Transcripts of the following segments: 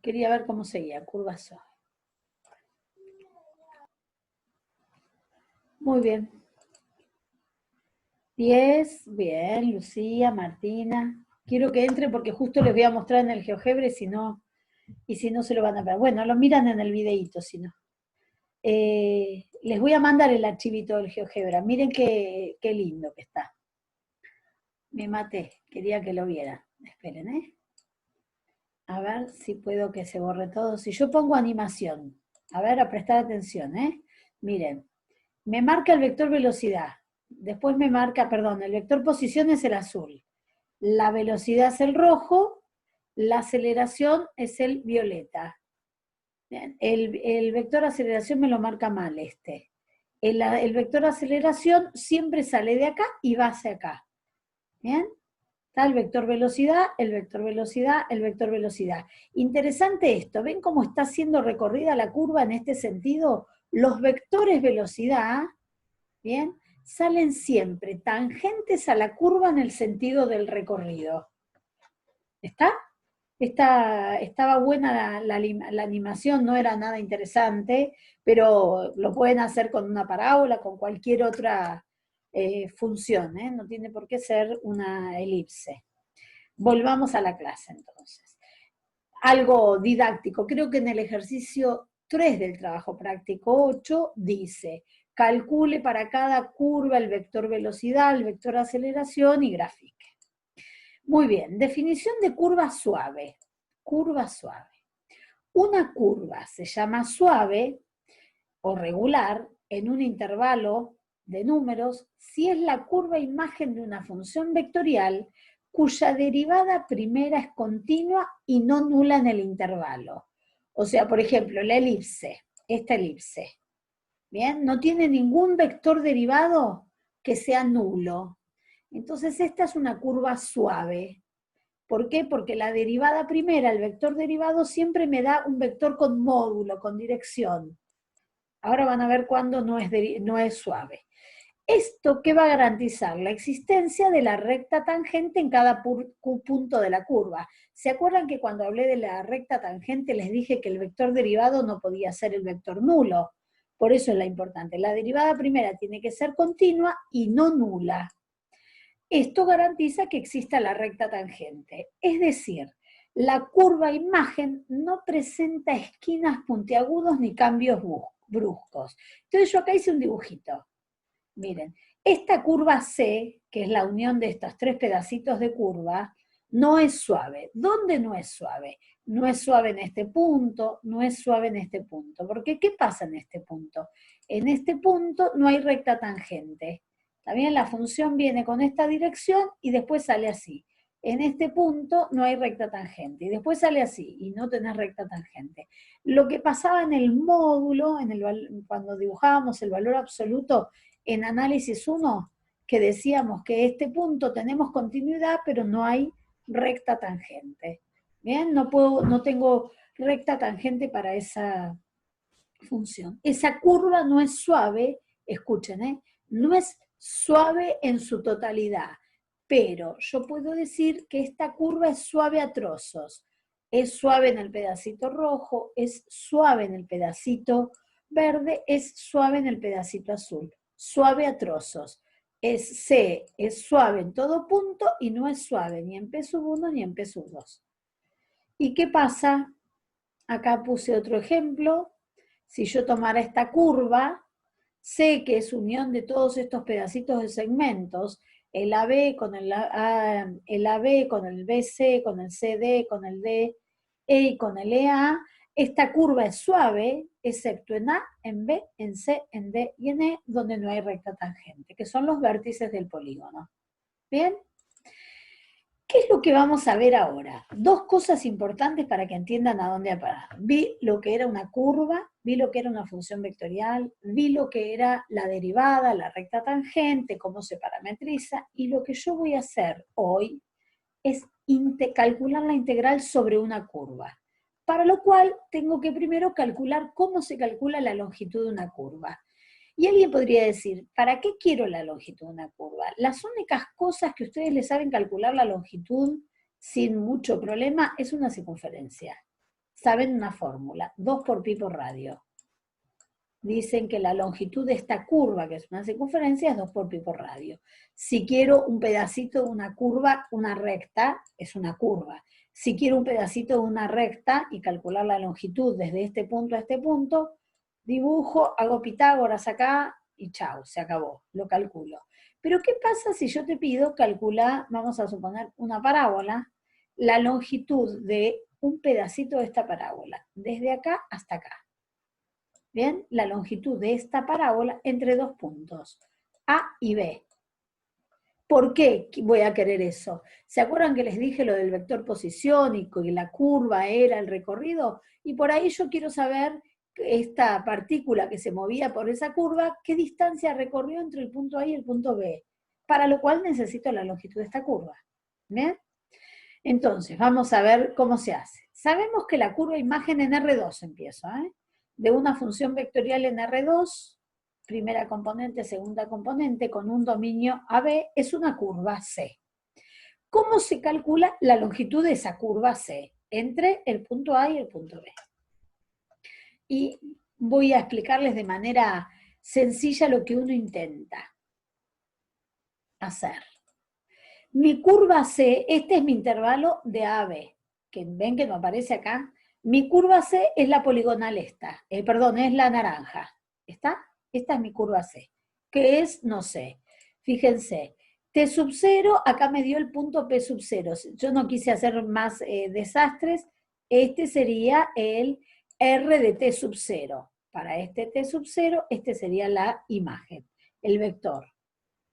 Quería ver cómo seguía, curva suave. Muy bien. 10, bien, Lucía, Martina. Quiero que entre porque justo les voy a mostrar en el GeoGebra y si no se lo van a ver. Bueno, lo miran en el videíto, si no. Les voy a mandar el archivito del GeoGebra. Miren qué lindo que está. Me maté, quería que lo vieran. Esperen, ¿eh? A ver si puedo que se borre todo. Si yo pongo animación, a ver, a prestar atención, ¿eh? Miren, me marca el vector velocidad. Después me marca, perdón, el vector posición es el azul. La velocidad es el rojo, la aceleración es el violeta. Bien, el vector aceleración me lo marca mal este. El vector aceleración siempre sale de acá y va hacia acá. ¿Bien? Está el vector velocidad, el vector velocidad, el vector velocidad. Interesante esto, ¿ven cómo está siendo recorrida la curva en este sentido? Los vectores velocidad, ¿bien? Salen siempre tangentes a la curva en el sentido del recorrido. ¿Está? Estaba buena la animación, no era nada interesante, pero lo pueden hacer con una parábola, con cualquier otra función, ¿eh? No tiene por qué ser una elipse. Volvamos a la clase entonces. Algo didáctico, creo que en el ejercicio 3 del trabajo práctico 8 dice, calcule para cada curva el vector velocidad, el vector aceleración y grafique. Muy bien, definición de curva suave. Curva suave. Una curva se llama suave o regular en un intervalo de números si es la curva imagen de una función vectorial cuya derivada primera es continua y no nula en el intervalo. O sea, por ejemplo, la elipse, esta elipse, ¿bien? No tiene ningún vector derivado que sea nulo. Entonces esta es una curva suave. ¿Por qué? Porque la derivada primera, el vector derivado, siempre me da un vector con módulo, con dirección. Ahora van a ver cuándo no es suave. ¿Esto qué va a garantizar? La existencia de la recta tangente en cada punto de la curva. ¿Se acuerdan que cuando hablé de la recta tangente les dije que el vector derivado no podía ser el vector nulo? Por eso es la importante. La derivada primera tiene que ser continua y no nula. Esto garantiza que exista la recta tangente. Es decir, la curva imagen no presenta esquinas puntiagudos ni cambios bruscos. Entonces yo acá hice un dibujito. Miren, esta curva C, que es la unión de estos tres pedacitos de curva, no es suave. ¿Dónde no es suave? No es suave en este punto, no es suave en este punto. Porque ¿qué pasa en este punto? En este punto no hay recta tangente. También la función viene con esta dirección y después sale así. En este punto no hay recta tangente y después sale así y no tenés recta tangente. Lo que pasaba en el módulo, cuando dibujábamos el valor absoluto, en análisis 1, que decíamos que este punto tenemos continuidad, pero no hay recta tangente. Bien, no tengo recta tangente para esa función. Esa curva no es suave, escuchen, no es suave en su totalidad, pero yo puedo decir que esta curva es suave a trozos. Es suave en el pedacito rojo, es suave en el pedacito verde, es suave en el pedacito azul. Suave a trozos. Es suave en todo punto y no es suave ni en P sub 1 ni en P sub 2. ¿Y qué pasa? Acá puse otro ejemplo. Si yo tomara esta curva, sé que es unión de todos estos pedacitos de segmentos, el AB con el AB, con el BC, con el CD, con el DE y con el EA, esta curva es suave, excepto en A, en B, en C, en D y en E, donde no hay recta tangente, que son los vértices del polígono. ¿Bien? ¿Qué es lo que vamos a ver ahora? Dos cosas importantes para que entiendan a dónde parar. Vi lo que era una curva, vi lo que era una función vectorial, vi lo que era la derivada, la recta tangente, cómo se parametriza, y lo que yo voy a hacer hoy es calcular la integral sobre una curva. Para lo cual tengo que primero calcular cómo se calcula la longitud de una curva. Y alguien podría decir, ¿para qué quiero la longitud de una curva? Las únicas cosas que ustedes le saben calcular la longitud sin mucho problema es una circunferencia. saben una fórmula, 2 por pi por radio. Dicen que la longitud de esta curva, que es una circunferencia, es 2 por pi por radio. Si quiero un pedacito de una curva, una recta, es una curva. Si quiero un pedacito de una recta y calcular la longitud desde este punto a este punto, dibujo, hago Pitágoras acá y chao, se acabó, lo calculo. Pero ¿qué pasa si yo te pido calcular, vamos a suponer, una parábola, la longitud de un pedacito de esta parábola, desde acá hasta acá? Bien, la longitud de esta parábola entre dos puntos, A y B. ¿Por qué voy a querer eso? ¿Se acuerdan que les dije lo del vector posición y que la curva era el recorrido? Y por ahí yo quiero saber esta partícula que se movía por esa curva, qué distancia recorrió entre el punto A y el punto B, para lo cual necesito la longitud de esta curva. ¿Bien? Entonces, vamos a ver cómo se hace. Sabemos que la curva imagen en R2 empiezo, de una función vectorial en R2, primera componente, segunda componente, con un dominio AB, es una curva C. ¿Cómo se calcula la longitud de esa curva C entre el punto A y el punto B? Y voy a explicarles de manera sencilla lo que uno intenta hacer. Mi curva C, este es mi intervalo de A a B, que ven que no aparece acá. Mi curva C es la poligonal esta, perdón, es la naranja, ¿está? Esta es mi curva C, que es, no sé, fíjense, T sub 0, acá me dio el punto P sub 0, yo no quise hacer más desastres, este sería el R de T sub 0, para este T sub 0, este sería la imagen, el vector.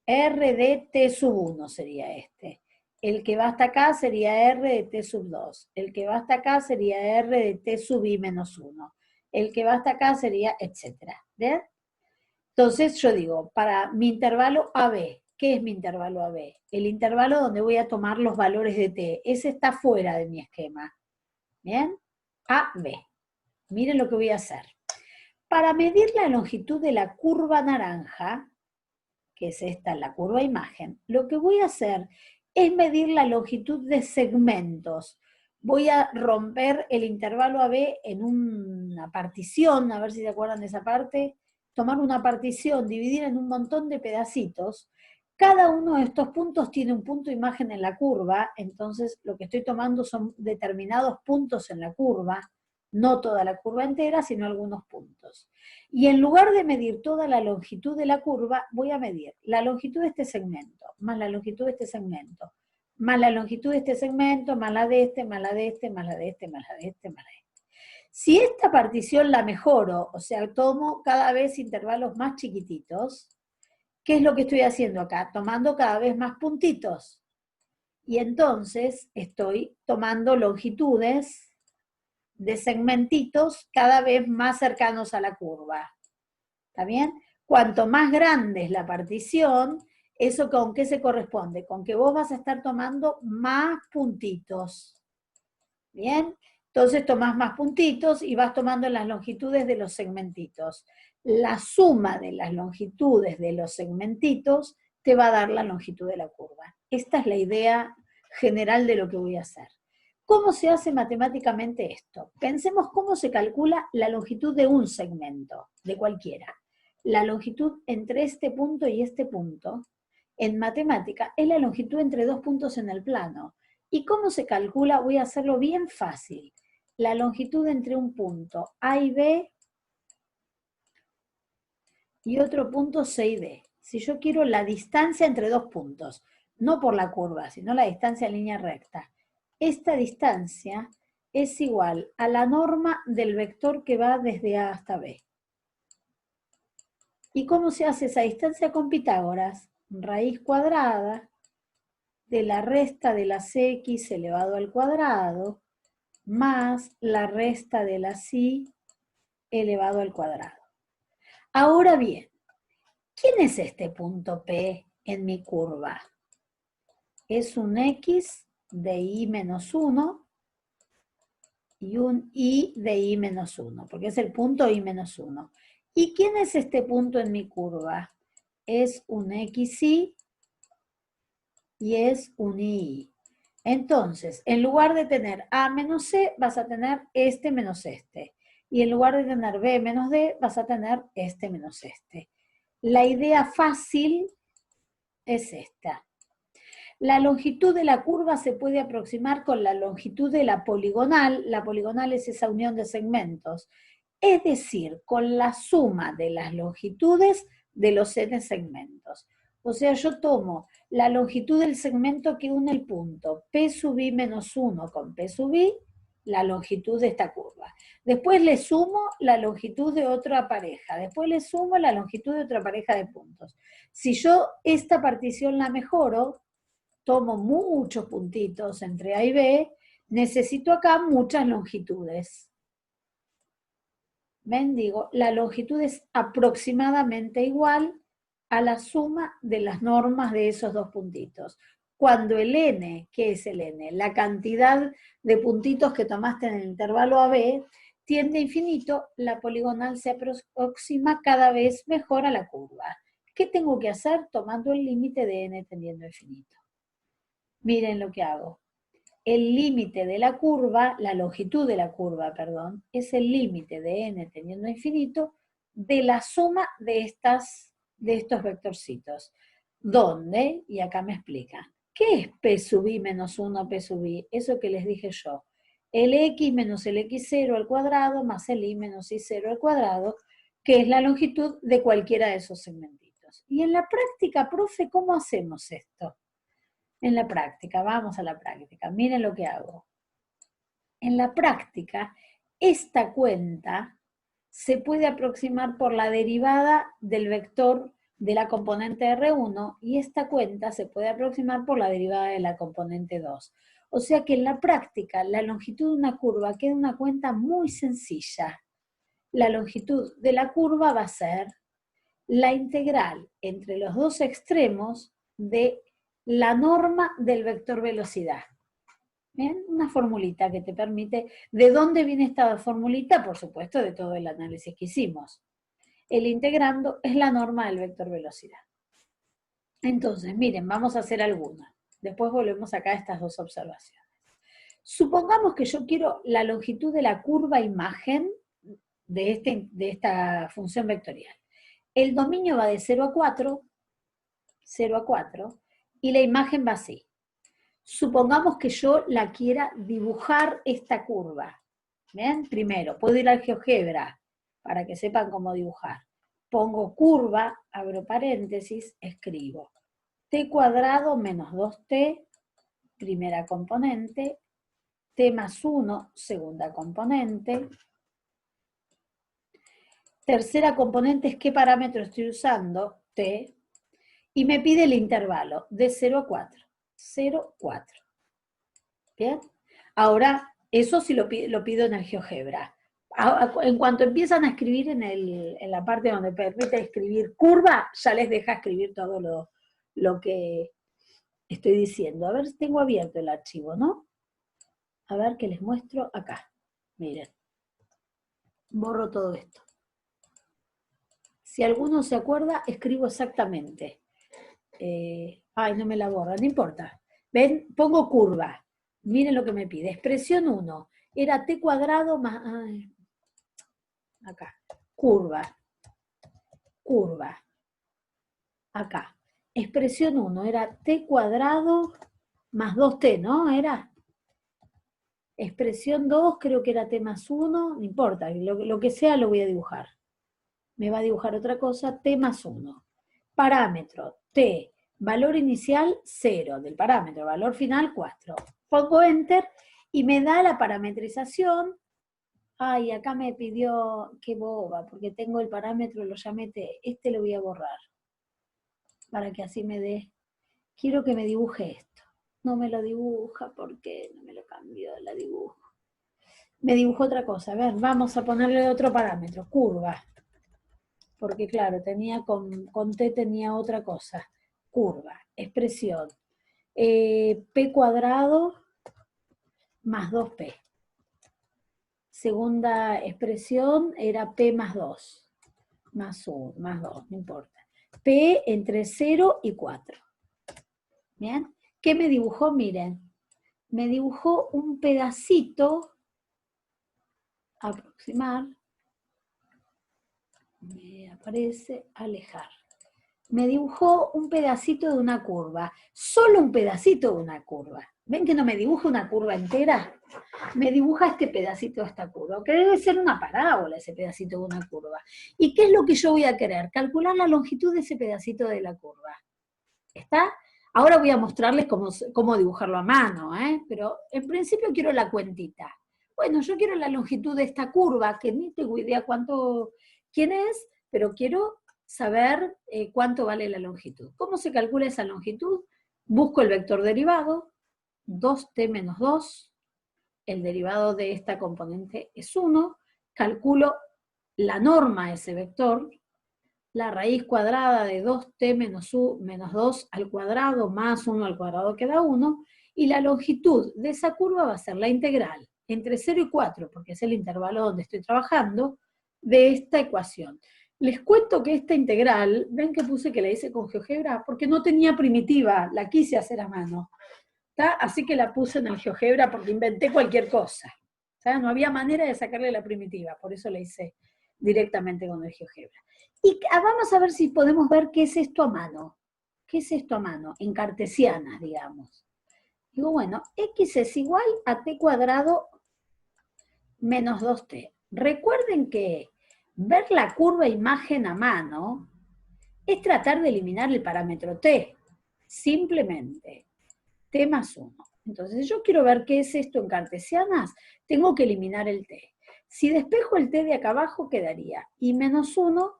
R de T sub 1 sería este. El que va hasta acá sería R de T sub 2. El que va hasta acá sería R de T sub I menos 1. El que va hasta acá sería, etcétera. ¿Bien? Entonces yo digo, para mi intervalo AB, ¿qué es mi intervalo AB? El intervalo donde voy a tomar los valores de T. Ese está fuera de mi esquema. ¿Bien? AB. Miren lo que voy a hacer. Para medir la longitud de la curva naranja, que es esta, la curva imagen, lo que voy a hacer es medir la longitud de segmentos. Voy a romper el intervalo AB en una partición, a ver si se acuerdan de esa parte, tomar una partición, dividir en un montón de pedacitos. Cada uno de estos puntos tiene un punto imagen en la curva, entonces lo que estoy tomando son determinados puntos en la curva, no toda la curva entera, sino algunos puntos. Y en lugar de medir toda la longitud de la curva, voy a medir la longitud de este segmento, más la longitud de este segmento, más la longitud de este segmento, más la de este, más la de este, más la de este, más la de este, más la de este. Si esta partición la mejoro, o sea, tomo cada vez intervalos más chiquititos, ¿qué es lo que estoy haciendo acá? Tomando cada vez más puntitos. Y entonces estoy tomando longitudes de segmentitos cada vez más cercanos a la curva. ¿Está bien? Cuanto más grande es la partición, ¿eso con qué se corresponde? Con que vos vas a estar tomando más puntitos. ¿Bien? Entonces tomás más puntitos y vas tomando las longitudes de los segmentitos. La suma de las longitudes de los segmentitos te va a dar la longitud de la curva. Esta es la idea general de lo que voy a hacer. ¿Cómo se hace matemáticamente esto? Pensemos cómo se calcula la longitud de un segmento, de cualquiera. La longitud entre este punto y este punto, en matemática, es la longitud entre dos puntos en el plano. ¿Y cómo se calcula? Voy a hacerlo bien fácil. La longitud entre un punto A y B y otro punto C y D. Si yo quiero la distancia entre dos puntos, no por la curva, sino la distancia en línea recta, esta distancia es igual a la norma del vector que va desde A hasta B. ¿Y cómo se hace esa distancia con Pitágoras? Raíz cuadrada de la resta de las x elevado al cuadrado más la resta de las y elevado al cuadrado. Ahora bien, ¿quién es este punto P en mi curva? Es un x de y menos 1 y un y de y menos 1, porque es el punto y menos 1. ¿Y quién es este punto en mi curva? Es un xy y es un y. Entonces, en lugar de tener A menos C, vas a tener este menos este. Y en lugar de tener B menos D, vas a tener este menos este. La idea fácil es esta. La longitud de la curva se puede aproximar con la longitud de la poligonal. La poligonal es esa unión de segmentos. Es decir, con la suma de las longitudes de los n segmentos. O sea, yo tomo la longitud del segmento que une el punto P sub i menos 1 con P sub i, la longitud de esta curva. Después le sumo la longitud de otra pareja. Después le sumo la longitud de otra pareja de puntos. Si yo esta partición la mejoro, tomo muchos puntitos entre A y B, necesito acá muchas longitudes. ¿Ven? Digo, la longitud es aproximadamente igual a la suma de las normas de esos dos puntitos. Cuando el n, ¿qué es el n? La cantidad de puntitos que tomaste en el intervalo AB tiende a infinito, la poligonal se aproxima cada vez mejor a la curva. ¿Qué tengo que hacer? Tomando el límite de n tendiendo a infinito. Miren lo que hago. El límite de la curva, la longitud de la curva, perdón, es el límite de n tendiendo a infinito de la suma de estos vectorcitos. ¿Dónde? Y acá me explican. ¿Qué es P sub i menos 1 P sub i? Eso que les dije yo. El x menos el x0 al cuadrado más el y menos y0 al cuadrado, que es la longitud de cualquiera de esos segmentitos. Y en la práctica, profe, ¿cómo hacemos esto? En la práctica, vamos a la práctica, miren lo que hago. En la práctica, esta cuenta se puede aproximar por la derivada del vector de la componente R1 y esta cuenta se puede aproximar por la derivada de la componente 2. O sea que en la práctica, la longitud de una curva queda una cuenta muy sencilla. La longitud de la curva va a ser la integral entre los dos extremos de la norma del vector velocidad. ¿Bien? Una formulita que te permite, ¿de dónde viene esta formulita? Por supuesto, de todo el análisis que hicimos. El integrando es la norma del vector velocidad. Entonces, miren, vamos a hacer alguna. Después volvemos acá a estas dos observaciones. Supongamos que yo quiero la longitud de la curva imagen de esta función vectorial. El dominio va de 0 a 4, y la imagen va así. Supongamos que yo la quiera dibujar esta curva. ¿Ven? Primero, puedo ir al GeoGebra para que sepan cómo dibujar. Pongo curva, abro paréntesis, escribo t cuadrado menos 2t, primera componente, t más 1, segunda componente. Tercera componente es qué parámetro estoy usando, t, y me pide el intervalo de 0 a 4. 0, 4. ¿Bien? Ahora, eso sí lo pido en el GeoGebra. En cuanto empiezan a escribir en la parte donde permite escribir curva, ya les deja escribir todo lo que estoy diciendo. A ver si tengo abierto el archivo, ¿no? A ver que les muestro acá. Miren. Borro todo esto. Si alguno se acuerda, escribo exactamente. Ay, no me la borra, no importa. ¿Ven? Pongo curva. Miren lo que me pide. Expresión 1. Era t cuadrado más... Ay, acá. Curva. Curva. Acá. Expresión 1 era t cuadrado más 2t, ¿no? Era. Expresión 2 creo que era t más 1. No importa. Lo que sea lo voy a dibujar. Me va a dibujar otra cosa. T más 1. Parámetro. T. Valor inicial 0 del parámetro, valor final 4. Pongo Enter y me da la parametrización. Ay, acá me pidió, qué boba, porque tengo el parámetro, lo llamé T. Este lo voy a borrar, para que así me dé. Quiero que me dibuje esto. No me lo dibuja, ¿por qué? No me lo cambió, la dibujo. Me dibujó otra cosa. A ver, vamos a ponerle otro parámetro, curva. Porque claro, con T tenía otra cosa. Curva, expresión, P cuadrado más 2P. Segunda expresión era P más 2, más 1, más 2, no importa. P entre 0 y 4. ¿Bien? ¿Qué me dibujó? Miren, me dibujó un pedacito, aproximar, me aparece alejar. Me dibujó un pedacito de una curva, solo un pedacito de una curva. ¿Ven que no me dibuja una curva entera? Me dibuja este pedacito de esta curva, que debe ser una parábola ese pedacito de una curva. ¿Y qué es lo que yo voy a querer? Calcular la longitud de ese pedacito de la curva. ¿Está? Ahora voy a mostrarles cómo dibujarlo a mano, pero en principio quiero la cuentita. Bueno, yo quiero la longitud de esta curva, que ni tengo idea quién es, pero quiero saber cuánto vale la longitud. ¿Cómo se calcula esa longitud? Busco el vector derivado, 2t menos 2, el derivado de esta componente es 1, calculo la norma de ese vector, la raíz cuadrada de 2t menos 2 al cuadrado más 1 al cuadrado que da 1, y la longitud de esa curva va a ser la integral entre 0 y 4, porque es el intervalo donde estoy trabajando, de esta ecuación. Les cuento que esta integral, ven que puse que la hice con GeoGebra, porque no tenía primitiva, la quise hacer a mano. ¿Tá? Así que la puse en el GeoGebra porque inventé cualquier cosa. ¿Tá? No había manera de sacarle la primitiva, por eso la hice directamente con el GeoGebra. Y vamos a ver si podemos ver qué es esto a mano. ¿Qué es esto a mano? En cartesiana, digamos. Digo, bueno, x es igual a t cuadrado menos 2t. Recuerden que ver la curva imagen a mano es tratar de eliminar el parámetro t. Simplemente t más 1. Entonces, si yo quiero ver qué es esto en cartesianas, tengo que eliminar el t. Si despejo el t de acá abajo, quedaría i menos 1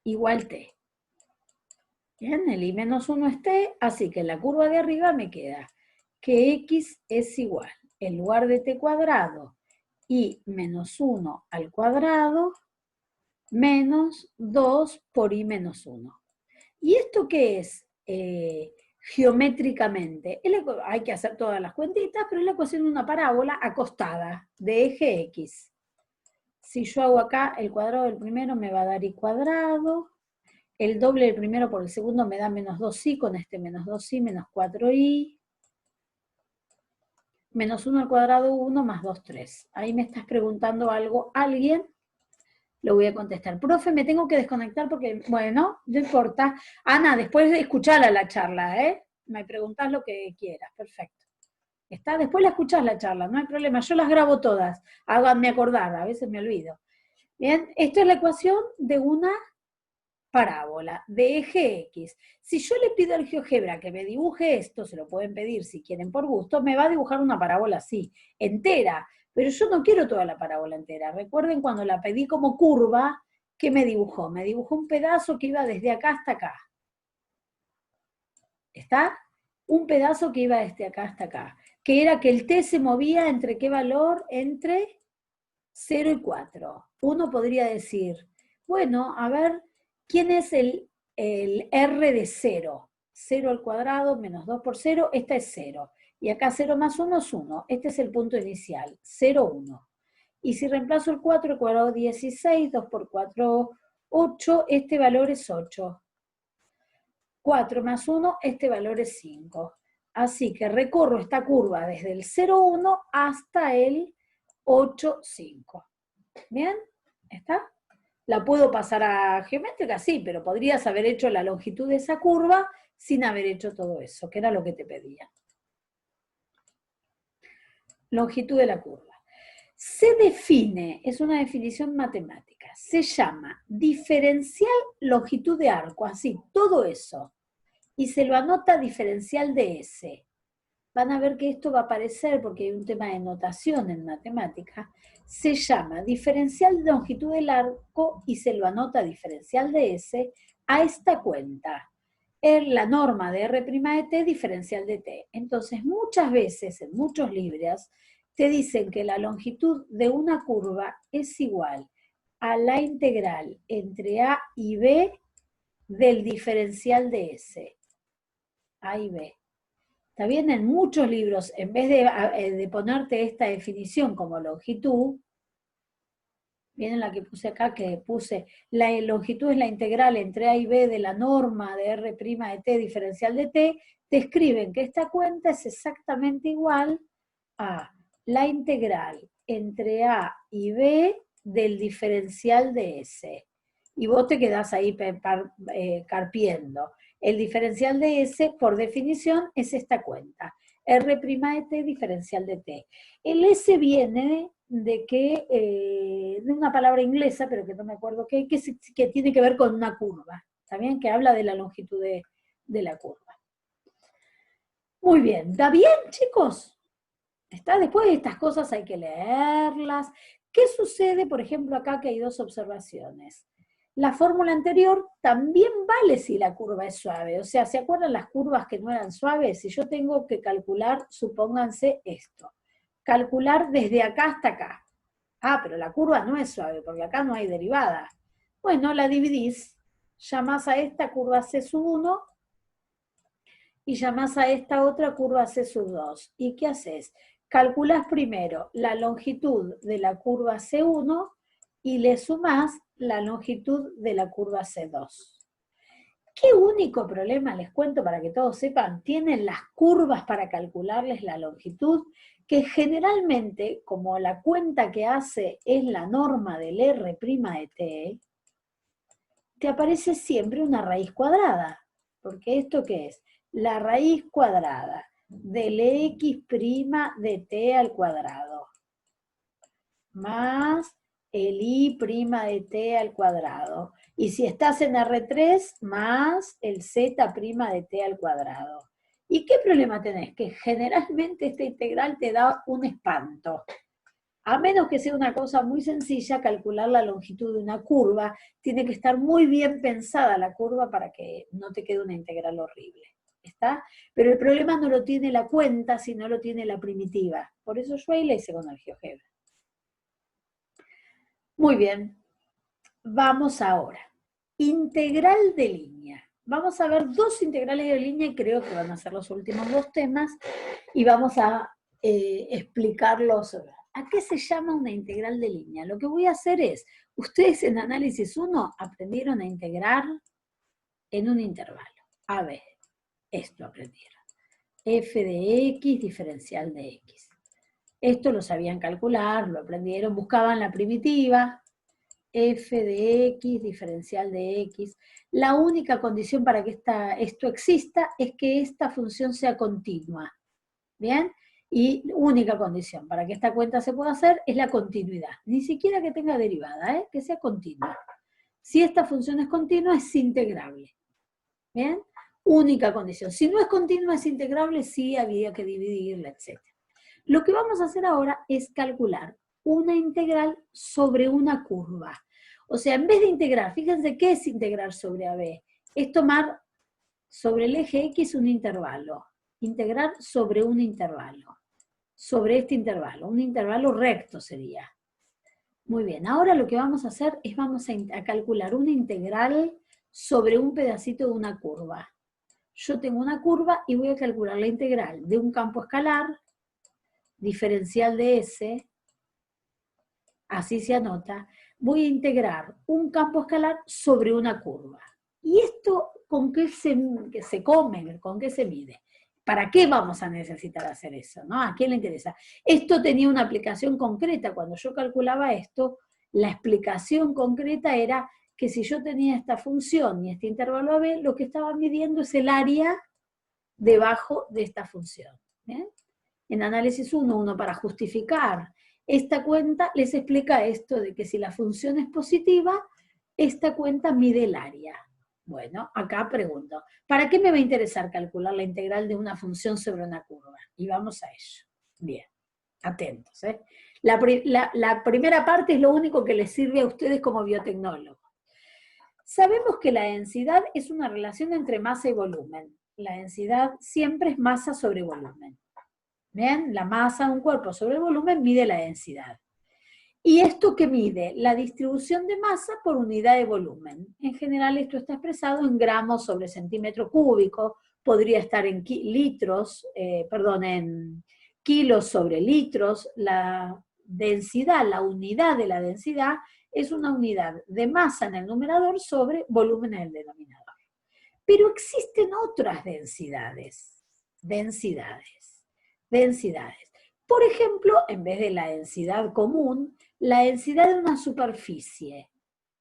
igual t. Bien, el i menos 1 es t, así que en la curva de arriba me queda que x es igual, en lugar de t cuadrado, i menos 1 al cuadrado, menos 2 por i menos 1. ¿Y esto qué es? Geométricamente, hay que hacer todas las cuentitas, pero es la ecuación de una parábola acostada, de eje x. Si yo hago acá el cuadrado del primero me va a dar i cuadrado, el doble del primero por el segundo me da menos 2i, con este menos 2i, menos 4i, menos 1 al cuadrado 1, más 2, 3. Ahí me estás preguntando algo, alguien, lo voy a contestar. Profe, me tengo que desconectar porque, bueno, no importa. Ana, después de escucharla la charla, me preguntás lo que quieras, perfecto. ¿Está? Después la escuchás la charla, no hay problema, yo las grabo todas, háganme acordar, a veces me olvido. Bien, esto es la ecuación de una parábola de eje X. Si yo le pido al GeoGebra que me dibuje esto, se lo pueden pedir si quieren por gusto, me va a dibujar una parábola así, entera, pero yo no quiero toda la parábola entera. Recuerden cuando la pedí como curva, ¿qué me dibujó? Me dibujó un pedazo que iba desde acá hasta acá. ¿Está? Un pedazo que iba desde acá hasta acá, que era que el t se movía entre qué valor, entre 0 y 4. Uno podría decir, bueno, a ver, ¿quién es el r de 0? 0 al cuadrado menos 2 por 0, esta es 0. Y acá 0 más 1 es 1. Este es el punto inicial, 0, 1. Y si reemplazo el 4, el cuadrado 16, 2 por 4, 8, este valor es 8. 4 más 1, este valor es 5. Así que recorro esta curva desde el 0, 1 hasta el 8, 5. ¿Bien? ¿Está? La puedo pasar a geométrica, sí, pero podrías haber hecho la longitud de esa curva sin haber hecho todo eso, que era lo que te pedía. Longitud de la curva. Se define, es una definición matemática, se llama diferencial longitud de arco, así, todo eso. Y se lo anota diferencial de S. Van a ver que esto va a aparecer porque hay un tema de notación en matemática. Se llama diferencial de longitud del arco y se lo anota diferencial de S a esta cuenta. En la norma de R' de t, diferencial de t. Entonces, muchas veces, en muchos libros, te dicen que la longitud de una curva es igual a la integral entre A y B del diferencial de S. A y B. Está bien, en muchos libros, en vez de ponerte esta definición como longitud, Miren la que puse acá, que puse, la longitud es la integral entre A y B de la norma de R' de t diferencial de t, te escriben que esta cuenta es exactamente igual a la integral entre A y B del diferencial de S. Y vos te quedás ahí carpiendo. El diferencial de S, por definición, es esta cuenta. R' de t diferencial de t. El S viene de que, de una palabra inglesa, pero que no me acuerdo qué, que tiene que ver con una curva, ¿está bien? Que habla de la longitud de la curva. Muy bien, ¿está bien, chicos? ¿Está? Después de estas cosas hay que leerlas. ¿Qué sucede, por ejemplo, acá que hay dos observaciones? La fórmula anterior también vale si la curva es suave. O sea, ¿se acuerdan las curvas que no eran suaves? Si yo tengo que calcular, supónganse esto. Calcular desde acá hasta acá. Ah, pero la curva no es suave, porque acá no hay derivada. Bueno, la dividís, llamás a esta curva C sub 1 y llamás a esta otra curva C sub 2. ¿Y qué haces? Calculás primero la longitud de la curva C1 y le sumás la longitud de la curva C2. ¿Qué único problema, les cuento para que todos sepan, tienen las curvas para calcularles la longitud? Que generalmente, como la cuenta que hace es la norma del R' de t, te aparece siempre una raíz cuadrada. Porque ¿esto qué es? La raíz cuadrada del x' de t al cuadrado más el i' de t al cuadrado. Y si estás en R3, más el z' de t al cuadrado. ¿Y qué problema tenés? Que generalmente esta integral te da un espanto. A menos que sea una cosa muy sencilla, calcular la longitud de una curva, tiene que estar muy bien pensada la curva para que no te quede una integral horrible. ¿Está? Pero el problema no lo tiene la cuenta, sino lo tiene la primitiva. Por eso yo ahí la hice con el GeoGebra. Muy bien, vamos ahora. Integral de línea. Vamos a ver dos integrales de línea y creo que van a ser los últimos dos temas y vamos a explicarlos. ¿A qué se llama una integral de línea? Lo que voy a hacer es, ustedes en análisis 1 aprendieron a integrar en un intervalo. A ver, esto aprendieron. F de X diferencial de X. Esto lo sabían calcular, lo aprendieron, buscaban la primitiva, f de x diferencial de x. La única condición para que esto exista es que esta función sea continua. ¿Bien? Y única condición para que esta cuenta se pueda hacer es la continuidad. Ni siquiera que tenga derivada, que sea continua. Si esta función es continua, es integrable. ¿Bien? Única condición. Si no es continua, es integrable, sí había que dividirla, etc. Lo que vamos a hacer ahora es calcular una integral sobre una curva. O sea, en vez de integrar, fíjense qué es integrar sobre AB. Es tomar sobre el eje X un intervalo. Integrar sobre un intervalo. Sobre este intervalo. Un intervalo recto sería. Muy bien, ahora lo que vamos a hacer es vamos a calcular una integral sobre un pedacito de una curva. Yo tengo una curva y voy a calcular la integral de un campo escalar diferencial de S, así se anota, voy a integrar un campo escalar sobre una curva. ¿Y esto con qué se come? ¿Con qué se mide? ¿Para qué vamos a necesitar hacer eso? ¿No? ¿A quién le interesa? Esto tenía una aplicación concreta. Cuando yo calculaba esto, la explicación concreta era que si yo tenía esta función y este intervalo AB, lo que estaba midiendo es el área debajo de esta función. ¿Bien? En análisis 1, uno para justificar esta cuenta les explica esto de que si la función es positiva, esta cuenta mide el área. Bueno, acá pregunto, ¿para qué me va a interesar calcular la integral de una función sobre una curva? Y vamos a ello. Bien, atentos. La primera parte es lo único que les sirve a ustedes como biotecnólogos. Sabemos que la densidad es una relación entre masa y volumen. La densidad siempre es masa sobre volumen. ¿Bien? La masa de un cuerpo sobre el volumen mide la densidad. ¿Y esto qué mide? La distribución de masa por unidad de volumen. En general esto está expresado en gramos sobre centímetro cúbico, podría estar en litros, en kilos sobre litros. La densidad, la unidad de la densidad es una unidad de masa en el numerador sobre volumen en el denominador. Pero existen otras densidades. Por ejemplo, en vez de la densidad común, la densidad de una superficie.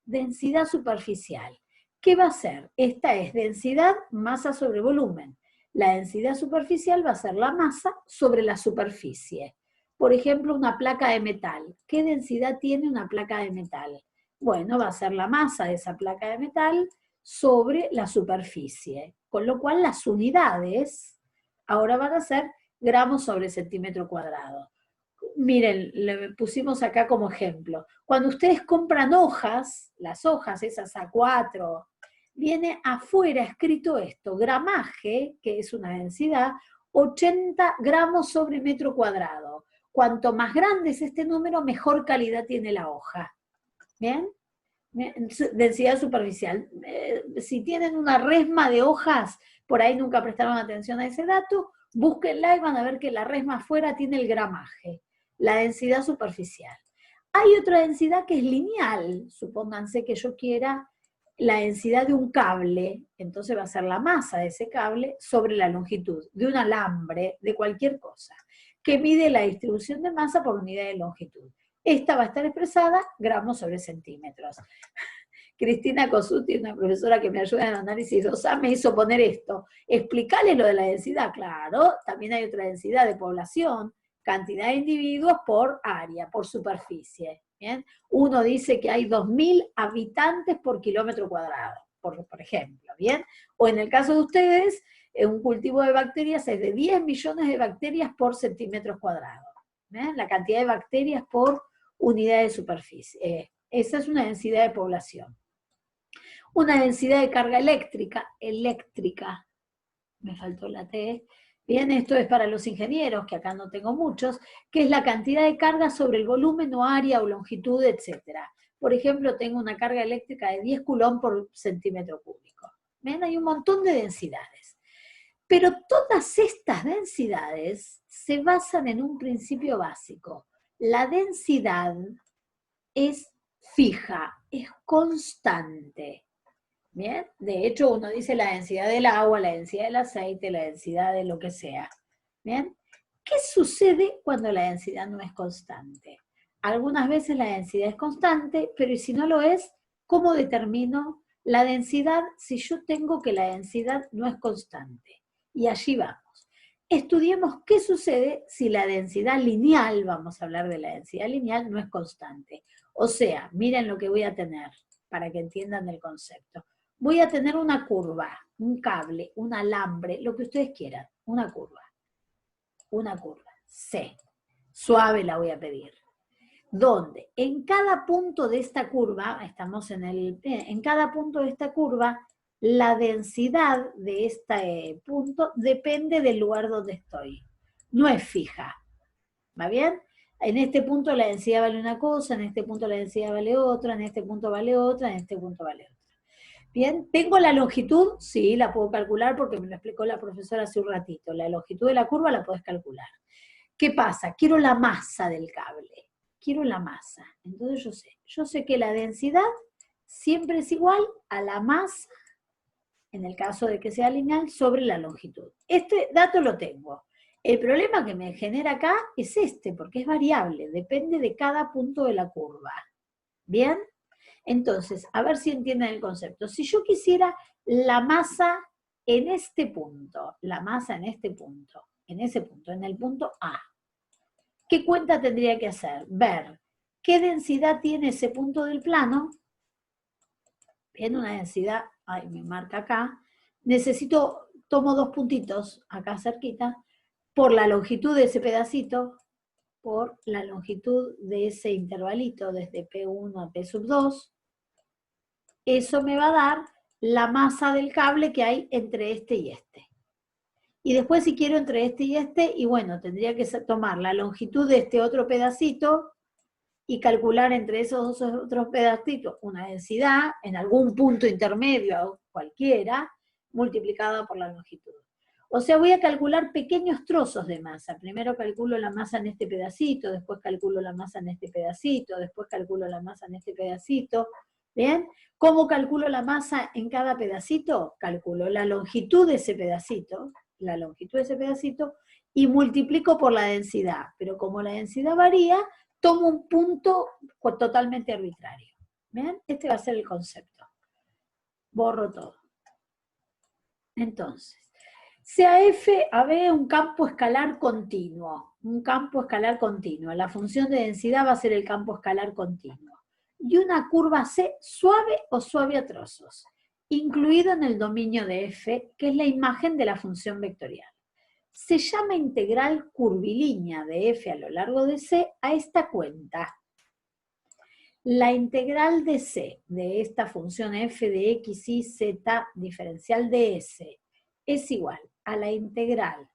Densidad superficial. ¿Qué va a ser? Esta es densidad, masa sobre volumen. La densidad superficial va a ser la masa sobre la superficie. Por ejemplo, una placa de metal. ¿Qué densidad tiene una placa de metal? Bueno, va a ser la masa de esa placa de metal sobre la superficie. Con lo cual las unidades ahora van a ser gramos sobre centímetro cuadrado. Miren, le pusimos acá como ejemplo. Cuando ustedes compran hojas, las hojas esas A4, viene afuera escrito esto, gramaje, que es una densidad, 80 gramos sobre metro cuadrado. Cuanto más grande es este número, mejor calidad tiene la hoja. ¿Bien? Densidad superficial. Si tienen una resma de hojas, por ahí nunca prestaron atención a ese dato, búsquenla y van a ver que la resma afuera tiene el gramaje, la densidad superficial. Hay otra densidad que es lineal. Supónganse que yo quiera la densidad de un cable, entonces va a ser la masa de ese cable sobre la longitud, de un alambre, de cualquier cosa, que mide la distribución de masa por unidad de longitud. Esta va a estar expresada gramos sobre centímetros. Cristina Cosuti, una profesora que me ayuda en análisis 2A, me hizo poner esto. Explicarle lo de la densidad, claro, también hay otra densidad de población, cantidad de individuos por área, por superficie. ¿Bien? Uno dice que hay 2.000 habitantes por kilómetro cuadrado, por ejemplo, ¿bien? O en el caso de ustedes, un cultivo de bacterias es de 10 millones de bacterias por centímetros cuadrados. ¿Bien? La cantidad de bacterias por unidad de superficie. Esa es una densidad de población. Una densidad de carga eléctrica, me faltó la T, bien, esto es para los ingenieros, que acá no tengo muchos, que es la cantidad de carga sobre el volumen o área o longitud, etc. Por ejemplo, tengo una carga eléctrica de 10 coulomb por centímetro cúbico. ¿Ven? Hay un montón de densidades. Pero todas estas densidades se basan en un principio básico. La densidad es fija, es constante. ¿Bien? De hecho, uno dice la densidad del agua, la densidad del aceite, la densidad de lo que sea. ¿Bien? ¿Qué sucede cuando la densidad no es constante? Algunas veces la densidad es constante, pero ¿y si no lo es? ¿Cómo determino la densidad si yo tengo que la densidad no es constante? Y allí vamos. Estudiemos qué sucede si la densidad lineal, vamos a hablar de la densidad lineal, no es constante. O sea, miren lo que voy a tener para que entiendan el concepto. Voy a tener una curva, un cable, un alambre, lo que ustedes quieran, una curva, C, suave la voy a pedir, donde en cada punto de esta curva, estamos en cada punto de esta curva, la densidad de este punto depende del lugar donde estoy, no es fija, ¿va bien? En este punto la densidad vale una cosa, en este punto la densidad vale otra, en este punto vale otra, en este punto vale otra. Bien, ¿tengo la longitud? Sí, la puedo calcular porque me lo explicó la profesora hace un ratito. La longitud de la curva la puedes calcular. ¿Qué pasa? Quiero la masa del cable. Quiero la masa. Entonces yo sé que la densidad siempre es igual a la masa, en el caso de que sea lineal, sobre la longitud. Este dato lo tengo. El problema que me genera acá es este, porque es variable, depende de cada punto de la curva. ¿Bien? Entonces, a ver si entienden el concepto. Si yo quisiera la masa en este punto, la masa en este punto, en ese punto, en el punto A, ¿qué cuenta tendría que hacer? Ver qué densidad tiene ese punto del plano. Bien, una densidad, ay, me marca acá. Tomo 2 puntitos acá cerquita, por la longitud de ese pedacito, por la longitud de ese intervalito, desde P1 a P sub 2, eso me va a dar la masa del cable que hay entre este y este. Y después si quiero entre este y bueno, tendría que tomar la longitud de este otro pedacito y calcular entre esos dos otros pedacitos una densidad en algún punto intermedio, cualquiera, multiplicada por la longitud. O sea, voy a calcular pequeños trozos de masa. Primero calculo la masa en este pedacito, después calculo la masa en este pedacito, después calculo la masa en este pedacito. ¿Bien? ¿Cómo calculo la masa en cada pedacito? Calculo la longitud de ese pedacito, y multiplico por la densidad. Pero como la densidad varía, tomo un punto totalmente arbitrario. ¿Bien? Este va a ser el concepto. Borro todo. Entonces, sea f a b un campo escalar continuo. Un campo escalar continuo. La función de densidad va a ser el campo escalar continuo. Y una curva C suave o suave a trozos, incluido en el dominio de f, que es la imagen de la función vectorial. Se llama integral curvilínea de f a lo largo de C a esta cuenta. La integral de C de esta función f de x, y, z diferencial de S es igual a la integral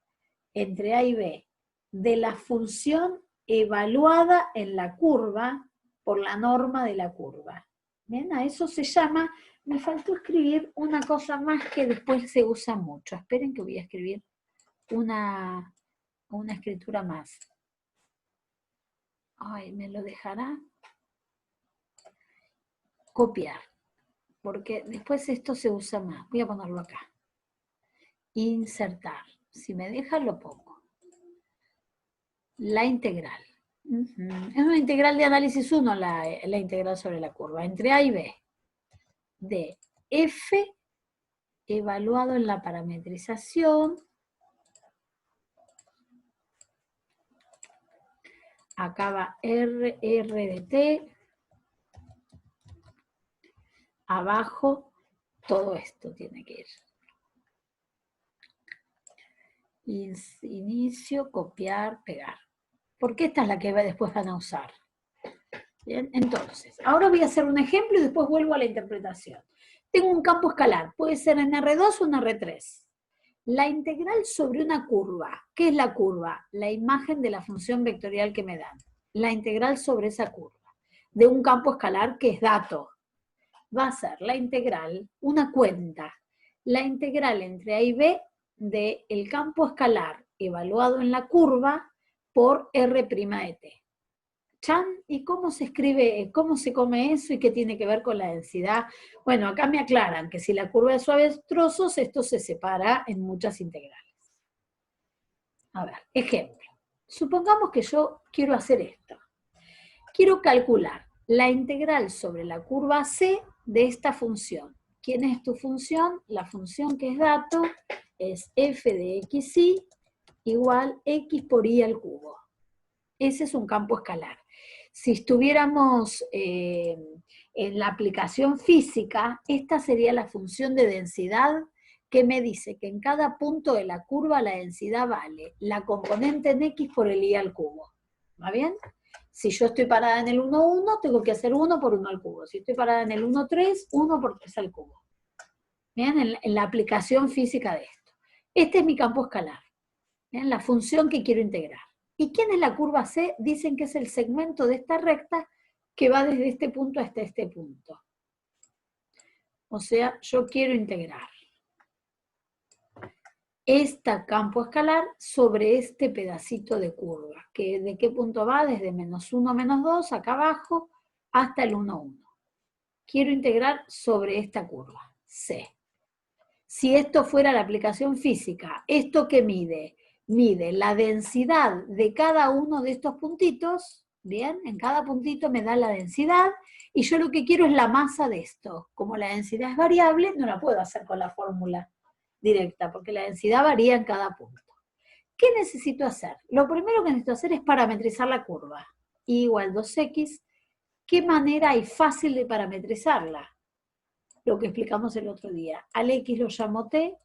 entre a y b de la función evaluada en la curva por la norma de la curva. ¿Bien? A eso se llama, me faltó escribir una cosa más que después se usa mucho. Esperen que voy a escribir una escritura más. Ay, ¿me lo dejará? Copiar, porque después esto se usa más. Voy a ponerlo acá. Insertar. Si me deja, lo pongo. La integral. Es una integral de análisis 1, la integral sobre la curva, entre a y b, de f evaluado en la parametrización, acá va r de t, abajo, todo esto tiene que ir. Inicio, copiar, pegar. Porque esta es la que después van a usar. Bien, entonces, ahora voy a hacer un ejemplo y después vuelvo a la interpretación. Tengo un campo escalar, puede ser en R2 o en R3. La integral sobre una curva. ¿Qué es la curva? La imagen de la función vectorial que me dan. La integral sobre esa curva. De un campo escalar que es dato. Va a ser la integral, una cuenta. La integral entre a y b del campo escalar evaluado en la curva por R' de t. Chan, ¿y cómo se escribe, cómo se come eso y qué tiene que ver con la densidad? Bueno, acá me aclaran que si la curva es suaves trozos, esto se separa en muchas integrales. A ver, ejemplo. Supongamos que yo quiero hacer esto. Quiero calcular la integral sobre la curva C de esta función. ¿Quién es tu función? La función que es dato es f de xy igual x por y al cubo. Ese es un campo escalar. Si estuviéramos en la aplicación física, esta sería la función de densidad que me dice que en cada punto de la curva la densidad vale la componente en x por el y al cubo. ¿Va bien? Si yo estoy parada en el 1, 1, tengo que hacer 1 por 1 al cubo. Si estoy parada en el 1, 3, 1 por 3 al cubo. ¿Bien? En la aplicación física de esto. Este es mi campo escalar. ¿Bien? La función que quiero integrar. ¿Y quién es la curva C? Dicen que es el segmento de esta recta que va desde este punto hasta este punto. O sea, yo quiero integrar este campo escalar sobre este pedacito de curva. ¿De qué punto va? Desde menos 1, menos 2, acá abajo, hasta el 1, 1. Quiero integrar sobre esta curva, C. Si esto fuera la aplicación física, ¿esto qué mide? Mide la densidad de cada uno de estos puntitos, ¿bien? En cada puntito me da la densidad, y yo lo que quiero es la masa de esto. Como la densidad es variable, no la puedo hacer con la fórmula directa, porque la densidad varía en cada punto. ¿Qué necesito hacer? Lo primero que necesito hacer es parametrizar la curva. Y igual 2x, ¿qué manera hay fácil de parametrizarla? Lo que explicamos el otro día. Al x lo llamo t,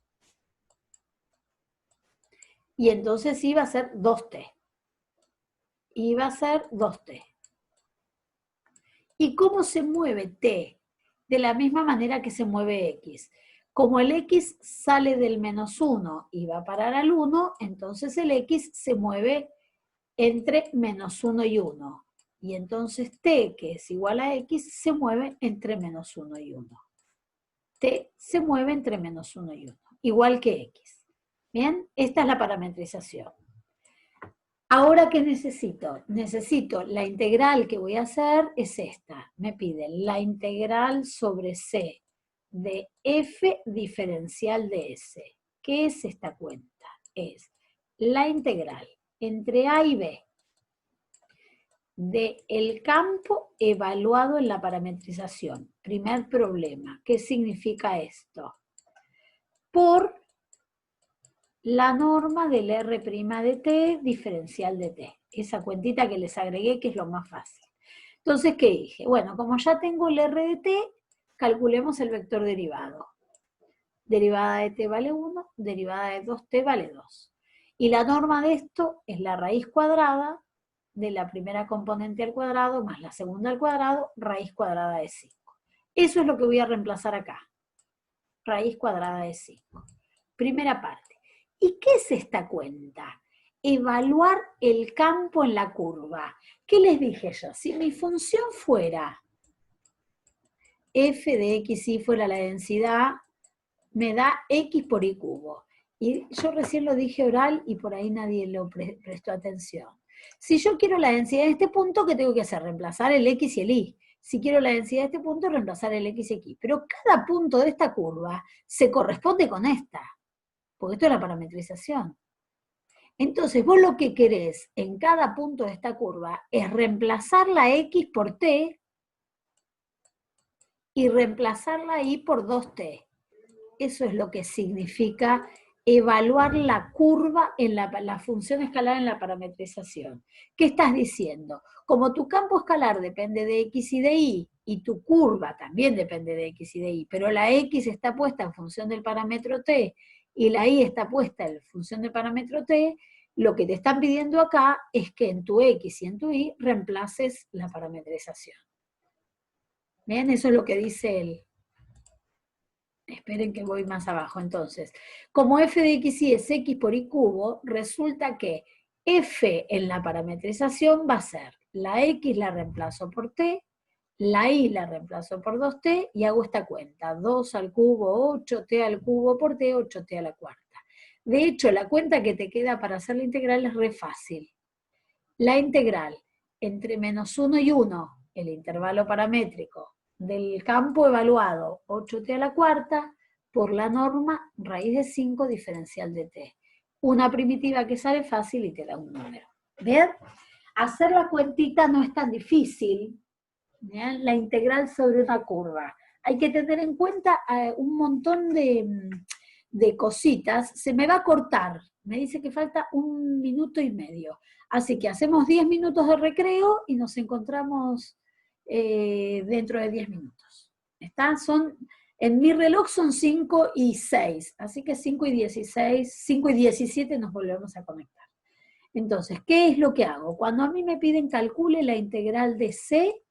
y entonces iba a ser 2t. Iba a ser 2t. ¿Y cómo se mueve t? De la misma manera que se mueve x. Como el x sale del menos 1 y va a parar al 1, entonces el x se mueve entre menos 1 y 1. Y entonces t, que es igual a x, se mueve entre menos 1 y 1. T se mueve entre menos 1 y 1, igual que x. Bien, esta es la parametrización. Ahora, ¿qué necesito? Necesito la integral que voy a hacer es esta. Me piden la integral sobre C de f diferencial de S. ¿Qué es esta cuenta? Es la integral entre A y B del campo evaluado en la parametrización. Primer problema. ¿Qué significa esto? Por la norma del R' de T diferencial de T. Esa cuentita que les agregué que es lo más fácil. Entonces, ¿qué dije? Bueno, como ya tengo el R de T, calculemos el vector derivado. Derivada de T vale 1, derivada de 2T vale 2. Y la norma de esto es la raíz cuadrada de la primera componente al cuadrado más la segunda al cuadrado, raíz cuadrada de 5. Eso es lo que voy a reemplazar acá. Raíz cuadrada de 5. Primera parte. ¿Y qué es esta cuenta? Evaluar el campo en la curva. ¿Qué les dije yo? Si mi función fuera f de xy fuera la densidad, me da x por y cubo. Y yo recién lo dije oral y por ahí nadie lo prestó atención. Si yo quiero la densidad de este punto, ¿qué tengo que hacer? Reemplazar el x y el y. Si quiero la densidad de este punto, reemplazar el x y aquí. Pero cada punto de esta curva se corresponde con esta, porque esto es la parametrización. Entonces, vos lo que querés en cada punto de esta curva es reemplazar la x por t y reemplazar la y por 2t. Eso es lo que significa evaluar la curva en la función escalar en la parametrización. ¿Qué estás diciendo? Como tu campo escalar depende de x y de y tu curva también depende de x y de y, pero la x está puesta en función del parámetro t y la y está puesta en función del parámetro t, lo que te están pidiendo acá es que en tu x y en tu y reemplaces la parametrización. ¿Bien? Eso es lo que dice él. Esperen que voy más abajo. Entonces, como f de xy es x por y cubo, resulta que f en la parametrización va a ser la x la reemplazo por t, la y la reemplazo por 2t y hago esta cuenta. 2 al cubo, 8t al cubo por t, 8t a la cuarta. De hecho, la cuenta que te queda para hacer la integral es re fácil. La integral entre menos 1 y 1, el intervalo paramétrico, del campo evaluado 8t a la cuarta, por la norma raíz de 5 diferencial de t. Una primitiva que sale fácil y te da un número. ¿Ven? Hacer la cuentita no es tan difícil. ¿Bien? La integral sobre una curva. Hay que tener en cuenta un montón de cositas. Se me va a cortar. Me dice que falta 1 minuto y medio. Así que hacemos 10 minutos de recreo y nos encontramos dentro de 10 minutos. ¿Está? En mi reloj son 5 y 6, así que 5 y 16, 5 y 17 nos volvemos a conectar. Entonces, ¿qué es lo que hago? Cuando a mí me piden calcule la integral de C,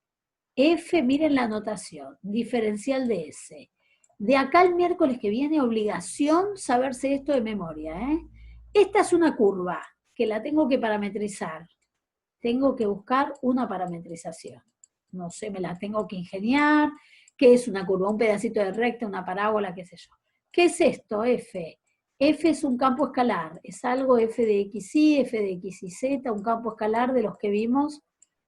F, miren la notación, diferencial de S. De acá el miércoles que viene, obligación saberse esto de memoria. Esta es una curva que la tengo que parametrizar. Tengo que buscar una parametrización. No sé, me la tengo que ingeniar. ¿Qué es una curva? Un pedacito de recta, una parábola, qué sé yo. ¿Qué es esto? F. F es un campo escalar. Es algo f de xy, f de x y z, un campo escalar de los que vimos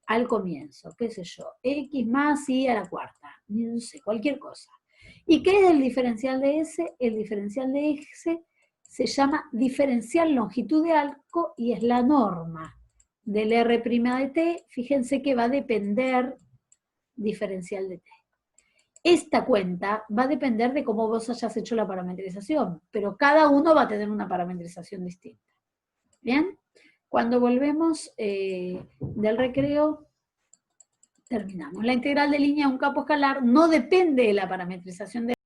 al comienzo. ¿Qué sé yo? X más y a la cuarta. No sé, cualquier cosa. ¿Y qué es el diferencial de S? El diferencial de S se llama diferencial longitud de arco y es la norma del R' de t. Fíjense que va a depender diferencial de t. Esta cuenta va a depender de cómo vos hayas hecho la parametrización, pero cada uno va a tener una parametrización distinta. ¿Bien? Cuando volvemos del recreo, terminamos. La integral de línea de un campo escalar no depende de la parametrización de